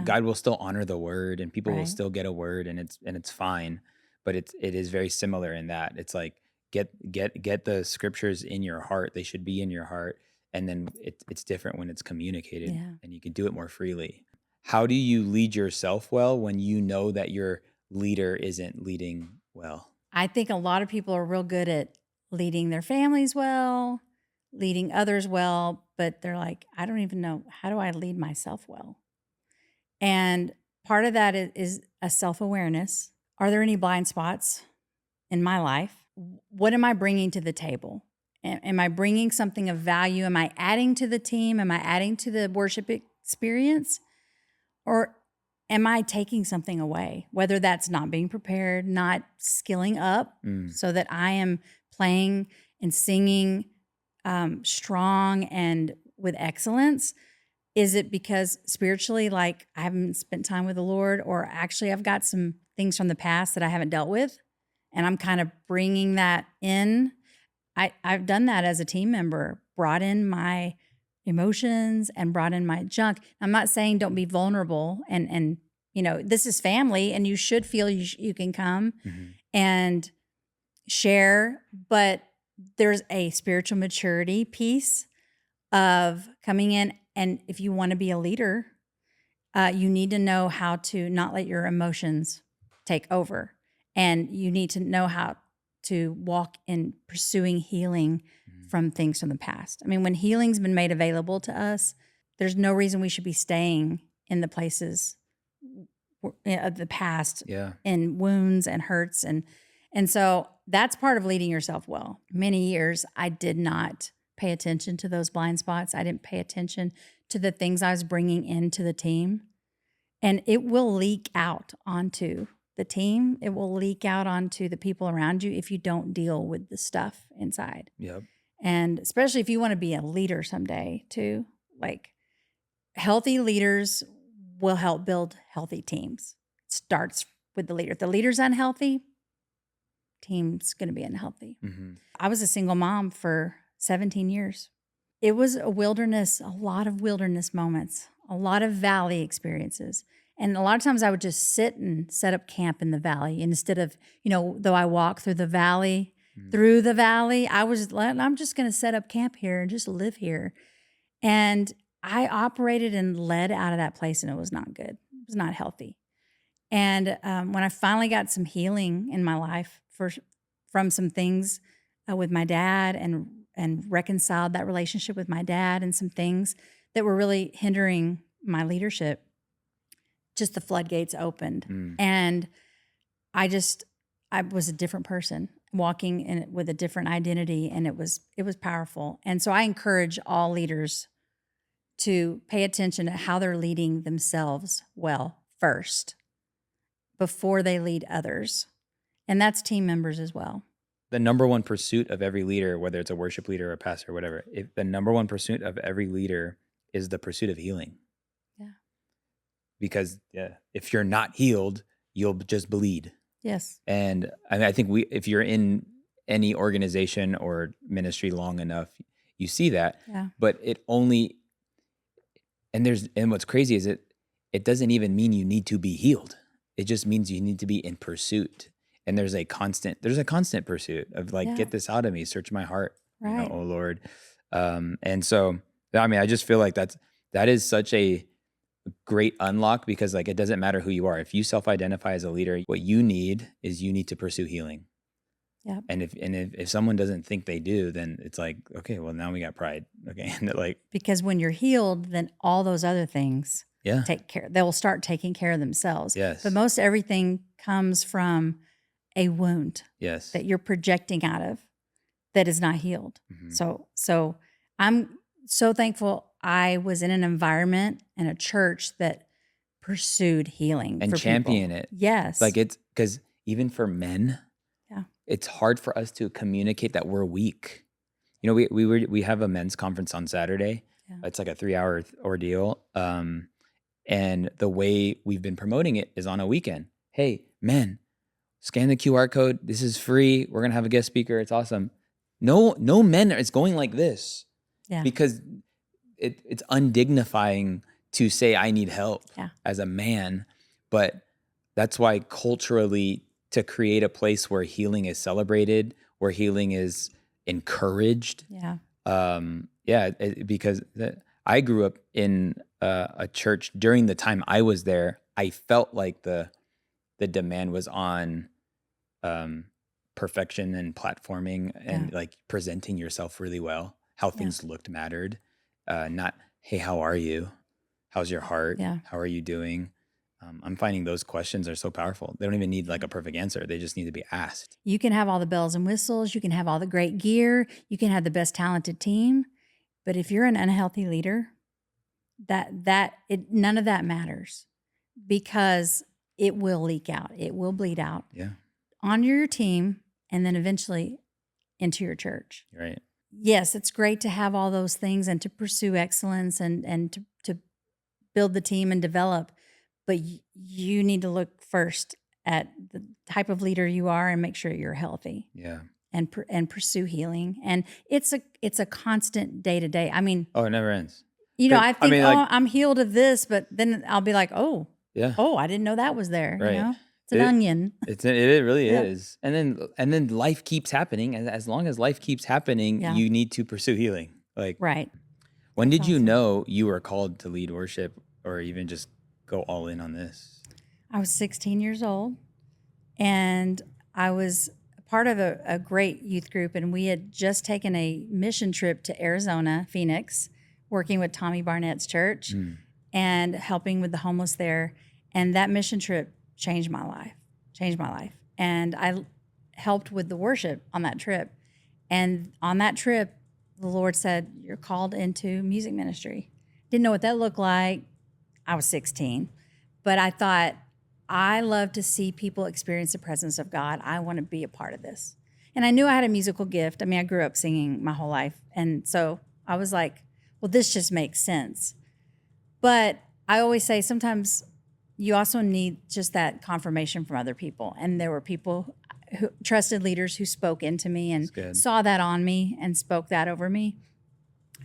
God will still honor the word, and people will Right. still get a word, and it's fine. But it is very similar in that it's like get the scriptures in your heart. They should be in your heart, and then it's different when it's communicated, and you can do it more freely. How do you lead yourself well when you know that your leader isn't leading well? I think a lot of people are real good at leading their families well, leading others well, but they're like, I don't even know, how do I lead myself well? And part of that is a self-awareness. Are there any blind spots in my life? What am I bringing to the table? Am I bringing something of value? Am I adding to the team? Am I adding to the worship experience? Or am I taking something away? Whether that's not being prepared, not skilling up so that I am playing and singing strong and with excellence. Is it because spiritually, like I haven't spent time with the Lord, or actually I've got some things from the past that I haven't dealt with, and I'm kind of bringing that in? I've done that as a team member, brought in my emotions and brought in my junk. I'm not saying don't be vulnerable, and this is family, and you should feel you can come and share, but there's a spiritual maturity piece of coming in, and if you want to be a leader, you need to know how to not let your emotions take over, and you need to know how to walk in pursuing healing from things from the past. I mean, when healing's been made available to us, there's no reason we should be staying in the places of the past, in wounds and hurts, and so that's part of leading yourself well. Many years I did not pay attention to those blind spots. I didn't pay attention to the things I was bringing into the team, and it will leak out onto the team. It will leak out onto the people around you if you don't deal with the stuff inside. Yep. And especially if you want to be a leader someday too, like healthy leaders will help build healthy teams. It starts with the leader. If the leader's unhealthy, team's going to be unhealthy. I was a single mom for 17 years. It was a lot of wilderness moments, a lot of valley experiences. And a lot of times I would just sit and set up camp in the valley. And instead of, though I walk through the valley, I'm just going to set up camp here and just live here. And I operated and led out of that place, and it was not good. It was not healthy. And when I finally got some healing in my life from some things with my dad, and reconciled that relationship with my dad and some things that were really hindering my leadership, just the floodgates opened. And I was a different person walking in it with a different identity, and it was powerful. And so I encourage all leaders to pay attention to how they're leading themselves well first before they lead others. And that's team members as well. The number one pursuit of every leader, whether it's a worship leader or a pastor or whatever, if the number one pursuit of every leader is the pursuit of healing. Yeah. Because if you're not healed, you'll just bleed. Yes. And I think if you're in any organization or ministry long enough, you see that. Yeah. But and what's crazy is it doesn't even mean you need to be healed. It just means you need to be in pursuit. And there's a constant pursuit of get this out of me, search my heart, right. Oh Lord. And so, I just feel like that is such a great unlock, because it doesn't matter who you are. If you self-identify as a leader, what you need to pursue healing. Yeah. And if someone doesn't think they do, then it's okay, well, now we got pride. Okay. And because when you're healed, then all those other things they will start taking care of themselves. Yes. But most everything comes from a wound that you're projecting out of that is not healed. So I'm so thankful I was in an environment and a church that pursued healing and for champion people. it. Yes. It's because even for men, it's hard for us to communicate that we're weak. We have a men's conference on Saturday. It's a 3-hour ordeal. And the way we've been promoting it is on a weekend. Hey, men, scan the QR code. This is free. We're going to have a guest speaker. It's awesome. No men is going like this because it's undignifying to say I need help as a man. But that's why culturally, to create a place where healing is celebrated, where healing is encouraged. Because I grew up in a church during the time I was there. I felt like the demand was on perfection and platforming and presenting yourself really well. How things looked mattered, not, hey, how are you? How's your heart? How are you doing? I'm finding those questions are so powerful. They don't even need like a perfect answer. They just need to be asked. You can have all the bells and whistles, you can have all the great gear, you can have the best talented team, but if you're an unhealthy leader, none of that matters, because it will leak out. It will bleed out Yeah, onto your team and then eventually into your church. you're right. Yes, it's great to have all those things and to pursue excellence and to build the team and develop, but you need to look first at the type of leader you are and make sure you're healthy Yeah. and pursue healing. And it's a constant day to day. I mean, Oh, it never ends. I think, like, I'm healed of this, but then I'll be like, yeah, I didn't know that was there. right. It's an onion. It really Yeah. is. And then life keeps happening. And as long as life keeps happening, Yeah. you need to pursue healing. Like, Right. when That's did you awesome. know you were called to lead worship or even just go all in on this? I was 16 years old, and I was part of a great youth group, and we had just taken a mission trip to Arizona, Phoenix, working with Tommy Barnett's church and helping with the homeless there. And that mission trip changed my life. And I helped with the worship on that trip. And on that trip, the Lord said, "You're called into music ministry." Didn't know what that looked like. I was 16, but I thought, I love to see people experience the presence of God. I want to be a part of this. And I knew I had a musical gift. I mean, I grew up singing my whole life. And so I was like, well, this just makes sense. But I always say sometimes you also need just that confirmation from other people. And there were people trusted leaders who spoke into me and saw that on me and spoke that over me.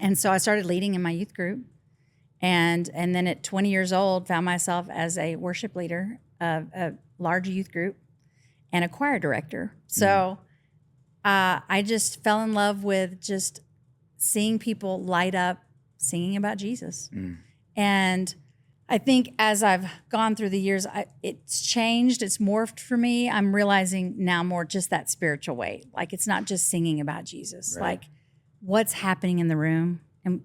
And so I started leading in my youth group. And then at 20 years old, found myself as a worship leader of a large youth group and a choir director. So I just fell in love with just seeing people light up singing about Jesus. And I think as I've gone through the years, it's changed, it's morphed for me. I'm realizing now more just that spiritual weight. Like, it's not just singing about Jesus, Right. like what's happening in the room. And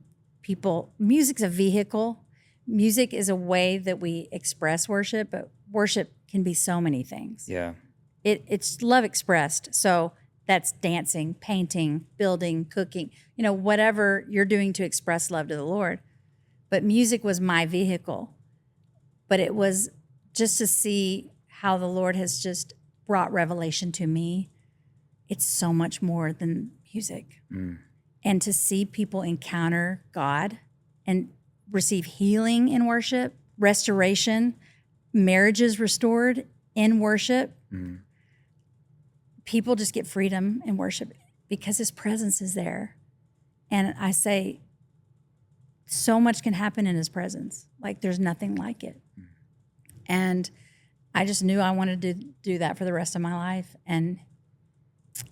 music's a vehicle. Music is a way that we express worship, but worship can be so many things. Yeah. It's love expressed. So that's dancing, painting, building, cooking, whatever you're doing to express love to the Lord. But music was my vehicle. But it was just to see how the Lord has just brought revelation to me. It's so much more than music. And to see people encounter God and receive healing in worship, restoration, marriages restored in worship. People just get freedom in worship because His presence is there. And I say, so much can happen in His presence. Like, there's nothing like it. And I just knew I wanted to do that for the rest of my life. And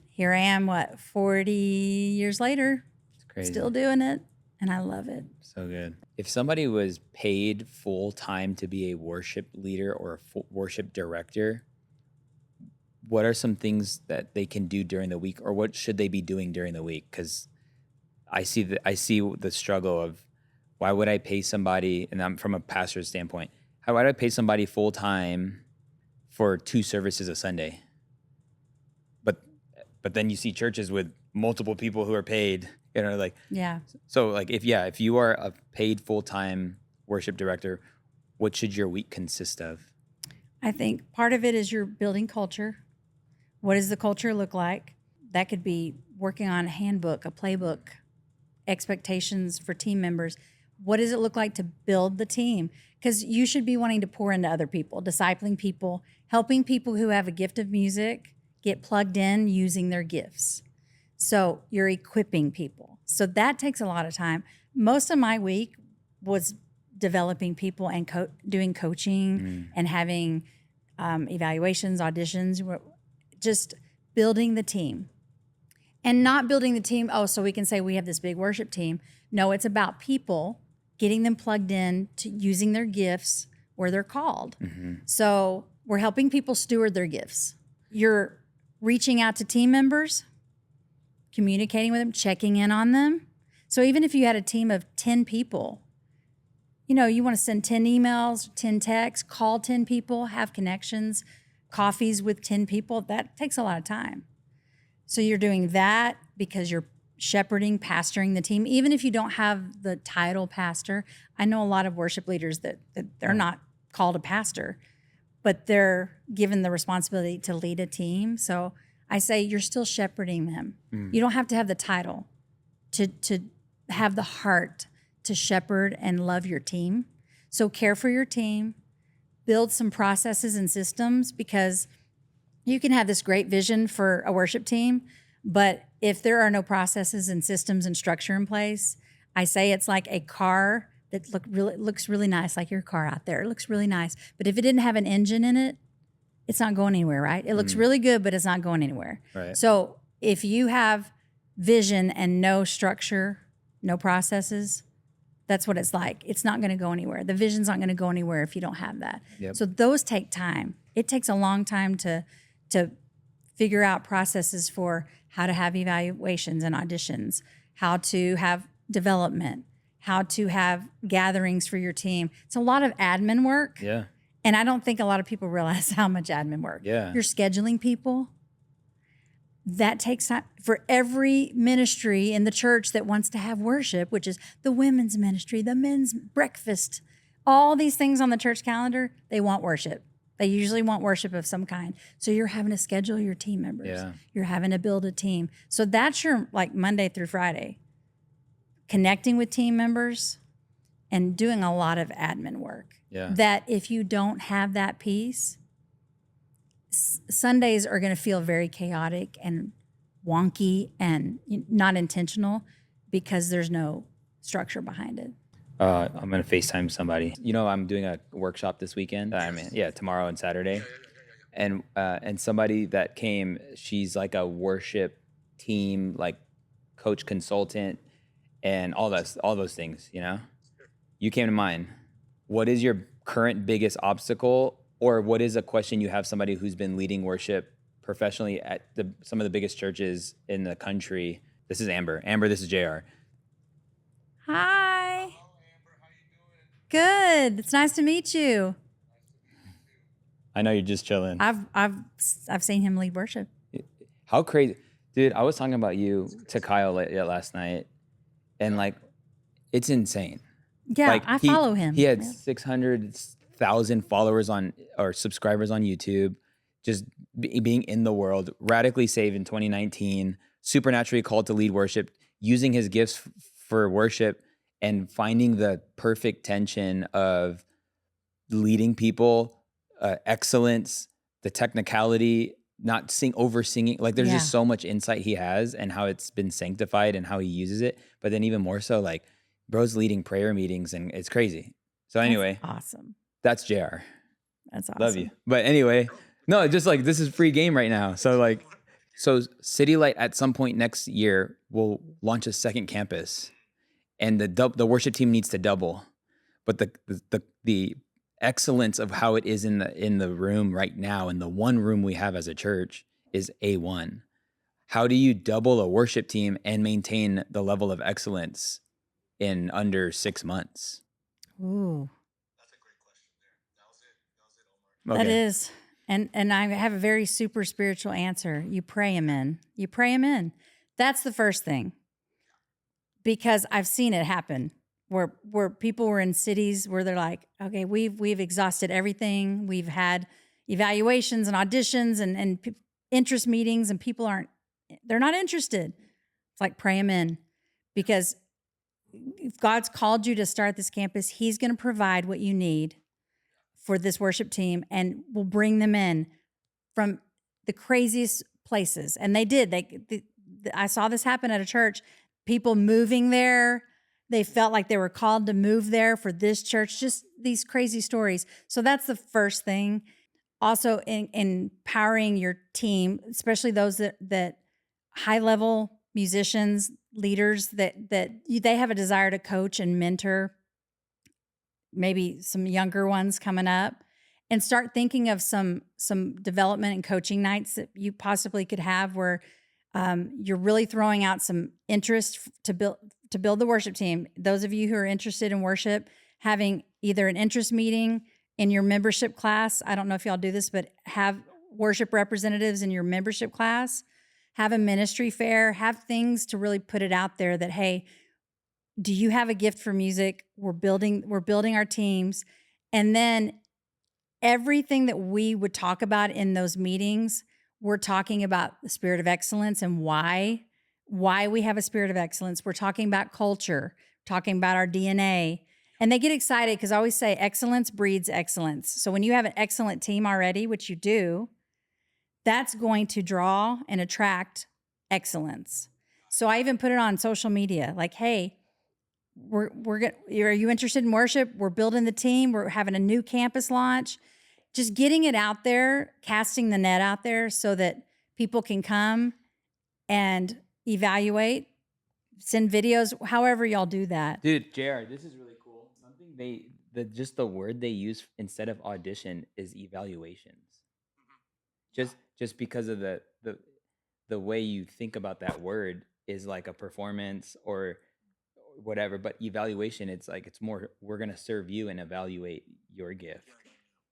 here I am, 40 years later, It's crazy. still doing it. And I love it. So good. If somebody was paid full time to be a worship leader or a worship director, what are some things that they can do during the week, or what should they be doing during the week? Because I see the struggle of, why would I pay somebody, and I'm from a pastor's standpoint, why would I pay somebody full time for 2 services a Sunday? But then you see churches with multiple people who are paid, Yeah. So like, if you are a paid full-time worship director, what should your week consist of? I think part of it is you're building culture. What does the culture look like? That could be working on a handbook, a playbook, expectations for team members. What does it look like to build the team? Because you should be wanting to pour into other people, discipling people, helping people who have a gift of music get plugged in using their gifts. So you're equipping people. So that takes a lot of time. Most of my week was developing people and doing coaching and having evaluations, auditions, just building the team. And not building the team, so we can say we have this big worship team. No, it's about people, getting them plugged in to using their gifts where they're called. So we're helping people steward their gifts. You're reaching out to team members, communicating with them, checking in on them. So even if you had a team of 10 people, You want to send 10 emails, 10 texts, call 10 people, have connections, coffees with 10 people. That takes a lot of time. So you're doing that because you're shepherding, pastoring the team. Even if you don't have the title pastor, I know a lot of worship leaders that they're not called a pastor, but they're given the responsibility to lead a team. So I say you're still shepherding them. You don't have to have the title to have the heart to shepherd and love your team. So care for your team, build some processes and systems, because you can have this great vision for a worship team, but if there are no processes and systems and structure in place, I say it's like a car that looks really nice, like your car out there. It looks really nice. But if it didn't have an engine in it, it's not going anywhere, right? It looks really good, but it's not going anywhere. Right. So if you have vision and no structure, no processes, that's what it's like. It's not going to go anywhere. The vision's not going to go anywhere if you don't have that. Yep. So those take time. It takes a long time to figure out processes for how to have evaluations and auditions, how to have development, how to have gatherings for your team. It's a lot of admin work. Yeah. And I don't think a lot of people realize how much admin work. Yeah. You're scheduling people. That takes time. For every ministry in the church that wants to have worship, which is the women's ministry, the men's breakfast, all these things on the church calendar, they want worship. They usually want worship of some kind. So you're having to schedule your team members. Yeah. You're having to build a team. So that's your Monday through Friday. Connecting with team members and doing a lot of admin work. Yeah. That if you don't have that piece, Sundays are going to feel very chaotic and wonky and not intentional because there's no structure behind it. I'm going to FaceTime somebody. I'm doing a workshop this weekend. Tomorrow and Saturday. And somebody that came, she's like a worship team, like coach consultant and all those things, You came to mind. What is your current biggest obstacle, or what is a question you have somebody who's been leading worship professionally at some of the biggest churches in the country? This is Amber. Amber, this is JR. Hi. Good. It's nice to meet you. I know you're just chilling. I've seen him lead worship. How crazy, dude! I was talking about you to Kyle last night, and it's insane. Yeah, I follow him. He had 600,000 followers or subscribers on YouTube, just being in the world, radically saved in 2019, supernaturally called to lead worship, using his gifts for worship, and finding the perfect tension of leading people, excellence, the technicality, not over singing. There's just so much insight he has and how it's been sanctified and how he uses it. But then even more so, bro's leading prayer meetings and it's crazy. So anyway, that's awesome. That's JR. That's awesome. Love you. But anyway, no, just this is free game right now. So City Light at some point next year will launch a second campus, and the worship team needs to double. But the excellence of how it is in the room right now, in the one room we have as a church, is A1. How do you double a worship team and maintain the level of excellence in under 6 months? Ooh. That's a great question there. That was it, Omar. Okay. That is. And I have a very super spiritual answer. You pray him in. You pray him in. That's the first thing. Because I've seen it happen where people were in cities where they're like, okay, we've exhausted everything. We've had evaluations and auditions and interest meetings, and people they're not interested. It's like, pray them in, because if God's called you to start this campus, he's going to provide what you need for this worship team, and will bring them in from the craziest places. And they did. I saw this happen at a church. People moving there. They felt like they were called to move there for this church. Just these crazy stories. So that's the first thing. Also, in empowering your team, especially those that high-level musicians, leaders that they have a desire to coach and mentor maybe some younger ones coming up, and start thinking of some development and coaching nights that you possibly could have where you're really throwing out some interest to build the worship team. Those of you who are interested in worship, having either an interest meeting in your membership class. I don't know if y'all do this, but have worship representatives in your membership class, have a ministry fair, have things to really put it out there that, hey, do you have a gift for music? We're building our teams. And then everything that we would talk about in those meetings, we're talking about the spirit of excellence and why we have a spirit of excellence. We're talking about culture, talking about our DNA. And they get excited because I always say excellence breeds excellence. So when you have an excellent team already, which you do, that's going to draw and attract excellence. So I even put it on social media like, hey, are you interested in worship? We're building the team. We're having a new campus launch. Just getting it out there, casting the net out there so that people can come and evaluate, send videos, however y'all do that. Dude, JR, this is really cool. Something just the word they use instead of audition is evaluations. Just because of the way you think about that word is like a performance or whatever, but evaluation, it's like it's more we're gonna serve you and evaluate your gift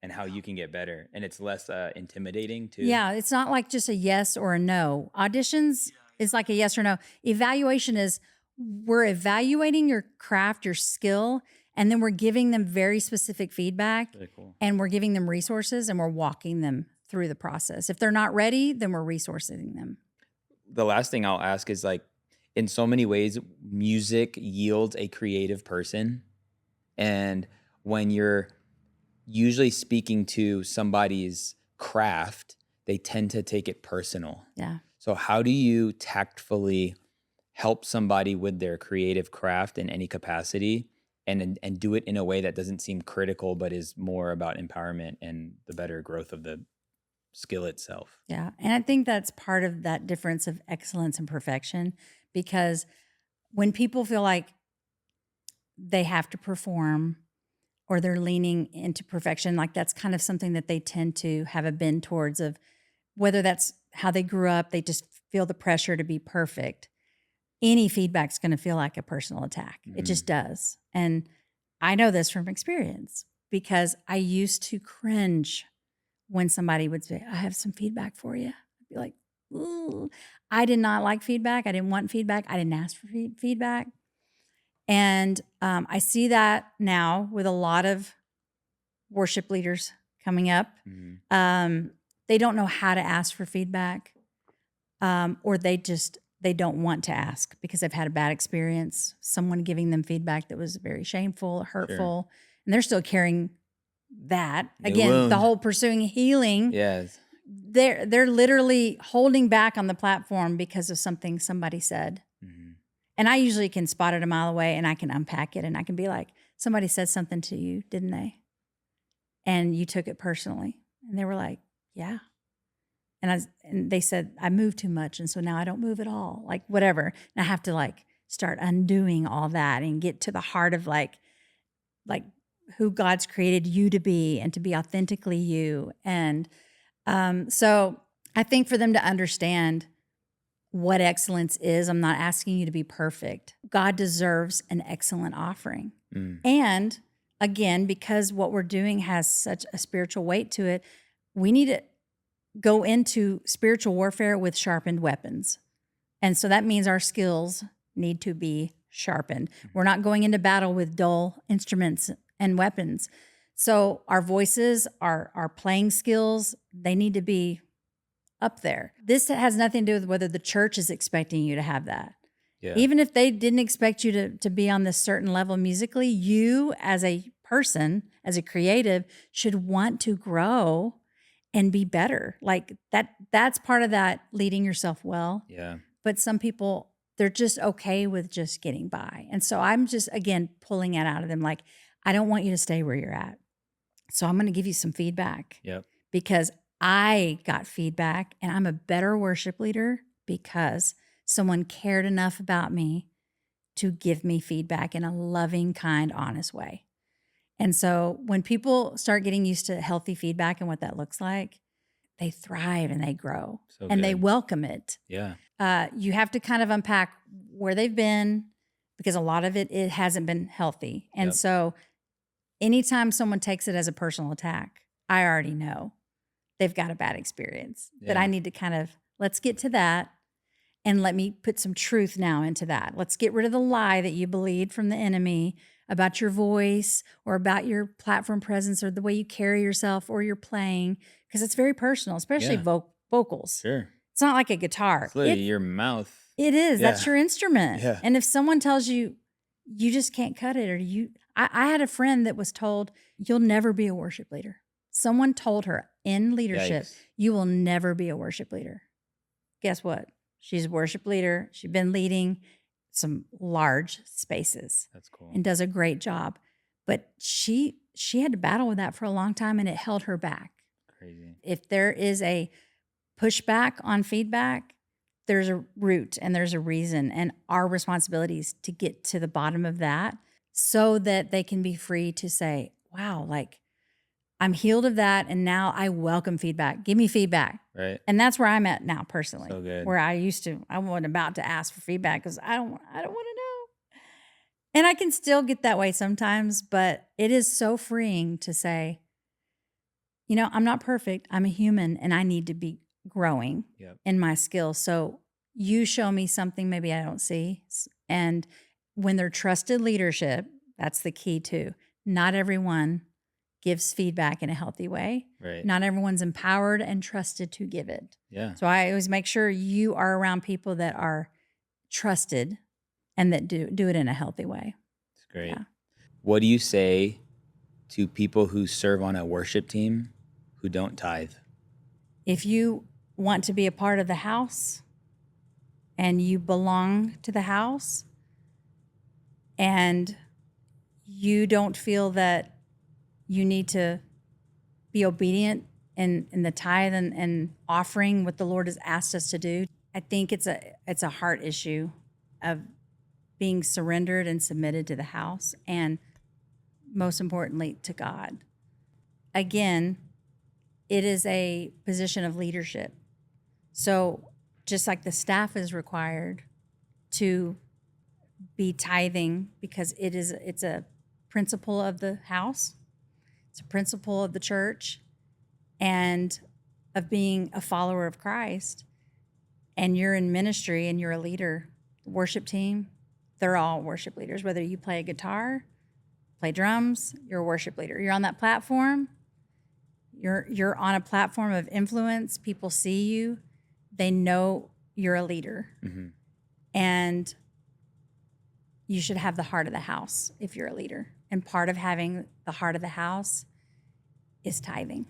and how you can get better, and it's less intimidating too. Yeah, it's not like just a yes or a no. Auditions is like a yes or no. Evaluation is we're evaluating your craft, your skill, and then we're giving them very specific feedback. Really cool. And we're giving them resources and we're walking them through the process. If they're not ready, then we're resourcing them. The last thing I'll ask is like, in so many ways, music yields a creative person. And when you're usually speaking to somebody's craft, they tend to take it personal. Yeah. So how do you tactfully help somebody with their creative craft in any capacity and do it in a way that doesn't seem critical, but is more about empowerment and the better growth of the skill itself? Yeah. And I think that's part of that difference of excellence and perfection, because when people feel like they have to perform or they're leaning into perfection, like that's kind of something that they tend to have a bend towards, of whether that's how they grew up, they just feel the pressure to be perfect. Any feedback's going to feel like a personal attack. It just does. And I know this from experience because I used to cringe when somebody would say, I have some feedback for you. I'd be like, ooh. I did not like feedback. I didn't want feedback. I didn't ask for feedback. And I see that now with a lot of worship leaders coming up. They don't know how to ask for feedback, or they don't want to ask because they've had a bad experience, someone giving them feedback that was very shameful, hurtful, and they're still carrying that. Again, the whole pursuing healing. Yes. They're literally holding back on the platform because of something somebody said. And I usually can spot it a mile away and I can unpack it and I can be like, somebody said something to you, didn't they? And you took it personally. And they were like, yeah. And they said, I move too much. And so now I don't move at all, like whatever. And I have to like start undoing all that and get to the heart of like who God's created you to be and to be authentically you. And so I think for them to understand what excellence is, I'm not asking you to be perfect. God deserves an excellent offering. And again, because what we're doing has such a spiritual weight to it, we need to go into spiritual warfare with sharpened weapons. And so that means our skills need to be sharpened. We're not going into battle with dull instruments and weapons. So our voices, our playing skills, they need to be up there. This has nothing to do with whether the church is expecting you to have that. Yeah. Even if they didn't expect you to be on this certain level musically, you as a person, as a creative, should want to grow and be better. Like that's part of that leading yourself well. Yeah. But some people, they're just okay with just getting by. And so I'm just, again, pulling it out of them. Like, I don't want you to stay where you're at. So I'm going to give you some feedback. Yep. Because I got feedback and I'm a better worship leader because someone cared enough about me to give me feedback in a loving, kind, honest way. And so when people start getting used to healthy feedback and what that looks like, they thrive and they grow and they welcome it. Yeah. You have to kind of unpack where they've been because a lot of it hasn't been healthy. And so anytime someone takes it as a personal attack, I already know they've got a bad experience. That I need to kind of, let's get to that and let me put some truth now into that. Let's get rid of the lie that you believed from the enemy about your voice or about your platform presence or the way you carry yourself or your playing, because it's very personal, especially vocals. Sure. It's not like a guitar. It's literally your mouth. It is. Yeah. That's your instrument. Yeah. And if someone tells you, you just can't cut it, or I had a friend that was told, you'll never be a worship leader. Someone told her in leadership, Yikes. you will never be a worship leader. Guess what? She's a worship leader. She's been leading some large spaces. That's cool. And does a great job. But she had to battle with that for a long time, and it held her back. Crazy. If there is a pushback on feedback, there's a root and there's a reason, and our responsibility is to get to the bottom of that so that they can be free to say, wow, like I'm healed of that, and now I welcome feedback. Give me feedback. Right. And that's where I'm at now personally. So good. Where I wasn't about to ask for feedback because I don't want to know. And I can still get that way sometimes, but it is so freeing to say, I'm not perfect. I'm a human and I need to be growing in my skills. So you show me something maybe I don't see. And when they're trusted leadership, that's the key too. Not everyone gives feedback in a healthy way. Right. Not everyone's empowered and trusted to give it. Yeah. So I always make sure you are around people that are trusted and that do it in a healthy way. It's great. Yeah. What do you say to people who serve on a worship team who don't tithe? If you want to be a part of the house and you belong to the house and you don't feel that you need to be obedient in the tithe and offering what the Lord has asked us to do, I think it's a heart issue of being surrendered and submitted to the house, and most importantly to God. Again, it is a position of leadership. So just like the staff is required to be tithing because it's a principle of the house, it's a principle of the church, and of being a follower of Christ, and you're in ministry and you're a leader, the worship team, they're all worship leaders. Whether you play a guitar, play drums, you're a worship leader. You're on that platform, you're on a platform of influence. People see you. They know you're a leader. Mm-hmm. And you should have the heart of the house if you're a leader. And part of having the heart of the house is tithing.